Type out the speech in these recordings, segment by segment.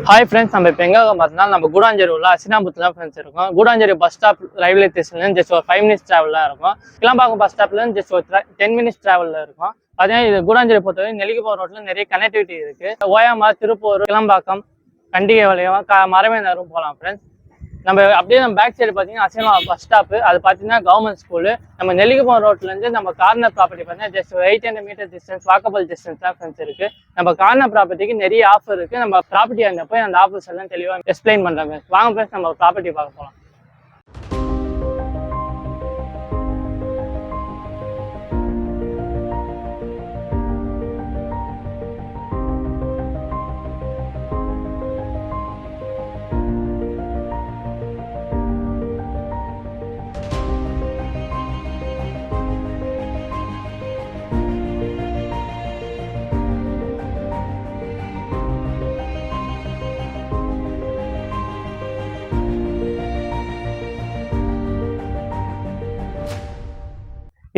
Hi friends, நம்ம இப்போ எங்கே பார்த்தோம்னா நம்ம கூடாஞ்சேரி உள்ள அசினாபுரத்தில் தான் ஃப்ரெண்ட்ஸ் இருக்கோம். கூடாஞ்சேரி பஸ் ஸ்டாப் ரயில்வே ஸ்டேஷன்லேருந்து ஜஸ்ட் ஒரு 5 minutes ட்ராவலில் இருக்கும். கிளம்பாக்கம் பஸ் ஸ்டாப்லேருந்து ஜஸ்ட் ஒரு 10 minutes ட்ராவலில் இருக்கும். பார்த்தீங்கன்னா இது கூடாஞ்சேரி பொறுத்தவரை நெல்லிக்குப்பம் ரோட்டில் நிறைய கனெக்டிவிட்டி இருக்குது. ஓயாமார், திருப்பூர், கிளம்பாக்கம், கண்டிகை வளையம், மரவேந்தரும் போகலாம் ஃப்ரெண்ட்ஸ். நம்ம அப்படியே நம்ம பேக் சைடு பார்த்தீங்கன்னா அசினா பஸ் ஸ்டாப்பு, அது பார்த்தீங்கன்னா கவர்மெண்ட் ஸ்கூலு. நம்ம நெல்லிக்குப்பம் ரோட்லேருந்து நம்ம கார்னர் ப்ராப்பர்ட்டி பார்த்தீங்கன்னா just 800 meter distance walkable distance தான் ஃப்ரெண்ட்ஸ் இருக்குது. நம்ம கார்னர் ப்ராப்பர்ட்டிக்கு நிறைய ஆஃபர் இருக்குது. நம்ம ப்ராப்பர்ட்டி அந்த போய் அந்த ஆஃபர்ஸ் எல்லாம் தெளிவாக எக்ஸ்பிளைன் பண்ணுறாங்க. வாங்க ஃப்ரெண்ட்ஸ் நம்ம ப்ராப்பர்ட்டி பார்க்க போகலாம்.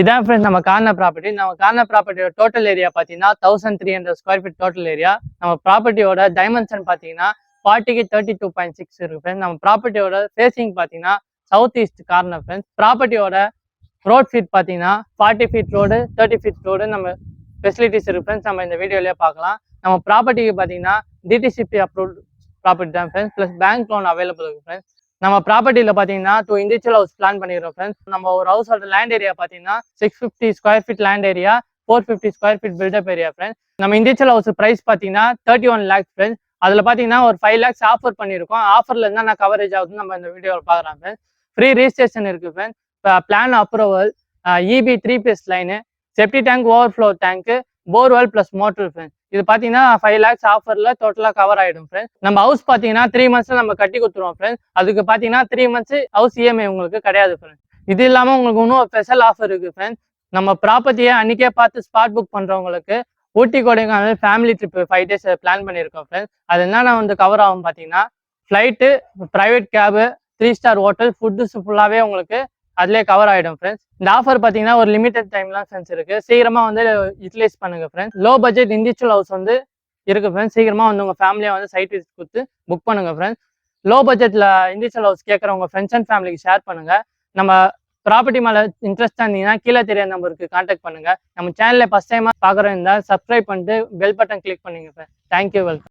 இதான் ஃப்ரெண்ட்ஸ் நம்ம கார்னர் ப்ராப்பர்ட்டி. நம்ம கார்னர் ப்ராப்பர்ட்டியோட டோட்டல் ஏரியா பார்த்தீங்கன்னா 1300 square feet டோட்டல் ஏரியா. நம்ம ப்ராப்பர்ட்டியோட டைமென்ஷன் பார்த்தீங்கன்னா 40க்கு 32.6 இருக்கு ஃப்ரெண்ட்ஸ். நம்ம ப்ராப்பர்ட்டியோட ஃபேசிங் பார்த்தீங்கன்னா சவுத் ஈஸ்ட் கார்னர் ஃப்ரெண்ட்ஸ். ப்ராப்பர்ட்டியோட ரோட் ஃபீட் பார்த்தீங்கன்னா 40 feet ரோடு, 30 feet ரோடு நம்ம ஃபெசிலிட்டிஸ் இருக்கு ஃப்ரெண்ட்ஸ். நம்ம இந்த வீடியோலேயே பார்க்கலாம். நம்ம ப்ராப்பர்ட்டிக்கு பார்த்தீங்கன்னா டிடிசிபி அப்ரூவ்ட் ப்ராப்பர்ட்டி தான் friends. Plus bank loan available இருக்கு ஃப்ரெண்ட்ஸ். நம்ம ப்ராப்பர்ட்டியில் பார்த்தீங்கன்னா 2 இண்டிவிஜுவல் ஹவுஸ் பிளான் பண்ணிடுறோம் ஃப்ரெண்ட்ஸ். நம்ம ஒரு ஹவுஸோட லேண்ட் ஏரியா பார்த்தீங்கன்னா 650 square feet land area, 450 square feet built up area friends. நம்ம இண்டிவிஜுவல் ஹவுஸ் ப்ரைஸ் பார்த்தீங்கன்னா 31 lakhs ஃப்ரெண்ட்ஸ். அதில் பார்த்தீங்கன்னா ஒரு 5 lakhs ஆஃபர் பண்ணியிருக்கோம். ஆஃபரில் என்னென்ன கவரேஜ் ஆகுதுன்னு நம்ம இந்த வீடியோவில் பார்க்குறோம் ஃப்ரெண்ட்ஸ். ஃப்ரீ ரிஜிஸ்ட்ரேஷன் இருக்குது friends. Plan approval, EB 3+ line, septic tank, overflow tank, borewell plus motor friends. இது பார்த்தீங்கன்னா 5 lakhs ஆஃபரில் டோட்டலாக கவர் ஆகிடும் ஃப்ரெண்ட்ஸ். நம்ம ஹவுஸ் பார்த்தீங்கன்னா 3 months நம்ம கட்டி கொடுத்துருவோம் ஃப்ரெண்ட்ஸ். அதுக்கு பார்த்தீங்கன்னா 3 months ஹவுஸ் EMI உங்களுக்கு கிடையாது ஃப்ரெண்ட்ஸ். இது இல்லாமல் உங்களுக்கு இன்னும் ஒரு ஸ்பெஷல் ஆஃபர் இருக்குது ஃப்ரெண்ட்ஸ். நம்ம ப்ராப்பர்ட்டியை அன்றைக்கே பார்த்து ஸ்பாட் புக் பண்ணுறவங்களுக்கு Ooty Kodaikanal family trip 5 days plan பண்ணியிருக்கோம் ஃப்ரெண்ட்ஸ். அது என்னென்ன வந்து கவர் ஆகும் பார்த்தீங்கன்னா flight, private cab, 3 star hotel, food ஃபுல்லாகவே உங்களுக்கு அதிலே கவர் ஆகிடும் ஃப்ரெண்ட்ஸ். இந்த ஆஃபர் பார்த்தீங்கன்னா ஒரு லிமிடெட் டைம்லாம் ஃப்ரெண்ட்ஸ் இருக்குது. சீக்கிரமாக வந்து யூட்டிலைஸ் பண்ணுங்க friends. Low budget individual house வந்து இருக்குது ஃப்ரெண்ட்ஸ். சீக்கிரமாக வந்து உங்கள் ஃபேமிலியை வந்து சைட் விசிட் கொடுத்து புக் பண்ணுங்க ஃப்ரெண்ட்ஸ். லோ பட்ஜெட்டில் இண்டிவிஜுவல் ஹவுஸ் கேட்குறவங்க ஃப்ரெண்ட்ஸ் அண்ட் ஃபேமிலிக்கு ஷேர் பண்ணுங்கள். நம்ம ப்ராப்பர்ட்டி மேலே இன்ட்ரெஸ்ட்டாக இருந்தீங்கன்னா கீழே தெரிய நம்பருக்கு கான்டாக்ட் பண்ணுங்கள். நம்ம சேனலில் ஃபஸ்ட் டைமாக பார்க்குறதா இருந்தால் சப்ஸ்கிரைப் பண்ணிட்டு பெல் பட்டன் கிளிக் பண்ணுங்க ஃப்ரெண்ட்ஸ். Thank you, welcome.